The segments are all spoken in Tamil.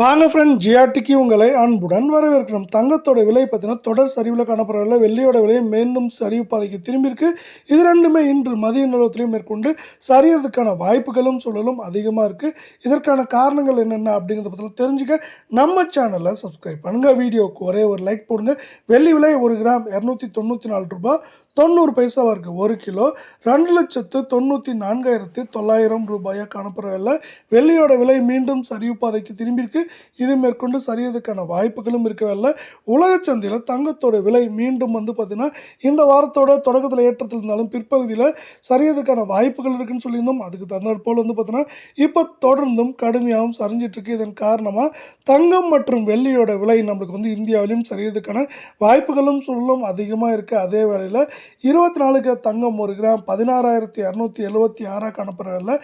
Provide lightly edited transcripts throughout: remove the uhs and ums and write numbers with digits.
வாங்க ஃப்ரெண்ட், ஜிஆர்டிக்கு உங்களை அன்புடன் வரவேற்கிறோம். தங்கத்தோட விலை பார்த்தீங்கன்னா தொடர் சரிவில் காணப்படவில்லை. வெள்ளியோட விலை மீண்டும் சரிவு பாதைக்கு திரும்பியிருக்கு. இது ரெண்டுமே இன்று மதிய நிலவரத்திலையும் மேற்கொண்டு சரியறதுக்கான வாய்ப்புகளும் சூழலும் அதிகமாக இருக்குது. இதற்கான காரணங்கள் என்னென்ன அப்படிங்கிறத பற்றி தெரிஞ்சுக்க நம்ம சேனலை சப்ஸ்கிரைப் பண்ணுங்கள். வீடியோவுக்கு ஒரே ஒரு லைக் போடுங்க. வெள்ளி விலை 1 கிராம் 294 ரூபாய் 90 பைசாவாக இருக்குது. 1 கிலோ 2,94,900 ரூபாயாக காணப்படவில்லை. வெள்ளியோட விலை மீண்டும் சரிவு பாதைக்கு திரும்பியிருக்கு. இது மேற்கொண்டு சரியறதுக்கான வாய்ப்புகளும் இருக்கவில்லை. உலக சந்தையில் தங்கத்தோட விலை மீண்டும் பார்த்தீங்கன்னா இந்த வாரத்தோட தொடக்கத்தில் ஏற்றத்தில் இருந்தாலும் பிற்பகுதியில் சரியறதுக்கான வாய்ப்புகள் இருக்குன்னு சொல்லியிருந்தோம். அதுக்கு தகுந்தாற் போல் பார்த்தீங்கன்னா இப்போ தொடர்ந்தும் கடுமையாகவும் சரிஞ்சிட்டு இருக்கு. இதன் காரணமாக தங்கம் மற்றும் வெள்ளியோட விலை நம்மளுக்கு இந்தியாவிலும் சரியறதுக்கான வாய்ப்புகளும் சூழலும் அதிகமாக இருக்குது. அதே வேளையில் 24 தங்கம் 1 கிராம் 16,276 காணப்படவில்லை.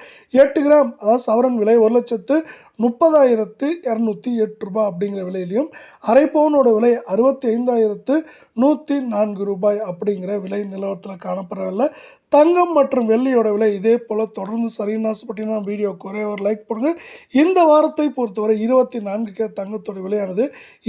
8 கிராம் அதாவது சவரன் விலை 1,30,208 ரூபாய் அப்படிங்கிற விலையிலையும், அரை பவுனோட விலை 65,104 ரூபாய் அப்படிங்கிற விலை நிலவரத்தில் காணப்படவில்லை. தங்கம் மற்றும் வெள்ளியோட விலை இதே போல் தொடர்ந்து சரின்னு ஆசைப்பட்டீங்கன்னா வீடியோக்கு ஒரே ஒரு லைக் போடுங்க. இந்த வாரத்தை பொறுத்தவரை 24 தங்கத்தோட விலையானது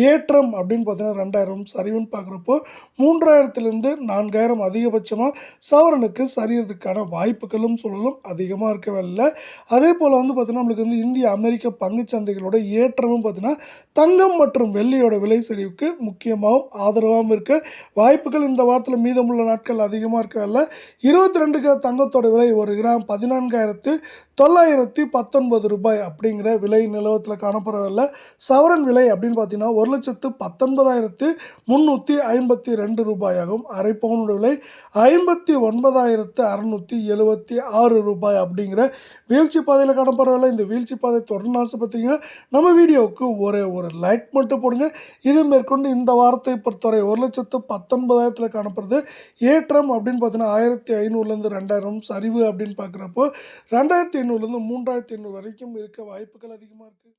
ஏற்றம் அப்படின்னு பார்த்தீங்கன்னா 2000 சரிவுன்னு பார்க்குறப்போ 3000லேருந்து 4000 அதிகபட்சமாக சவரனுக்கு சரியறதுக்கான வாய்ப்புகளும் சூழலும் அதிகமாக இருக்கவில்லை. அதே போல் பார்த்தீங்கன்னா நம்மளுக்கு இந்திய அமெரிக்க பங்கு சந்தைகளோட ஏற்றமும் பார்த்தீங்கன்னா தங்கம் மற்றும் வெள்ளியோட விலை சரிவுக்கு முக்கியமாகவும் ஆதரவாகவும் இருக்க வாய்ப்புகள் இந்த வாரத்தில் மீதமுள்ள நாட்கள் அதிகமாக இருக்கவில்லை. 22 தங்கத்தோட விலை 1 கிராம் 14,919 ரூபாய் அப்படிங்கிற விலை நிலவரத்தில் காணப்படவில்லை. சவரன் விலை அப்படின்னு பார்த்தீங்கன்னா 1,19,352 ரூபாயாகவும், அரை பவுனோட விலை 59,676 ரூபாய் அப்படிங்கிற வீழ்ச்சி பாதையில் காணப்படவில்லை. இந்த வீழ்ச்சி பாதை தொடர்ந்து ஆசைப்பட்டீங்கன்னா நம்ம வீடியோவுக்கு ஒரே ஒரு லைக் மட்டும் போடுங்க. இது மேற்கொண்டு இந்த வாரத்தை பொறுத்தவரை 1,19,000 காணப்படுறது ஏற்றம் அப்படின்னு பார்த்தீங்கன்னா 1,500லேருந்து 2,000 சரிவு அப்படின்னு பார்க்குறப்போ 2,500லேருந்து 3,500 வரைக்கும் இருக்க வாய்ப்புகள் அதிகமாக இருக்குது.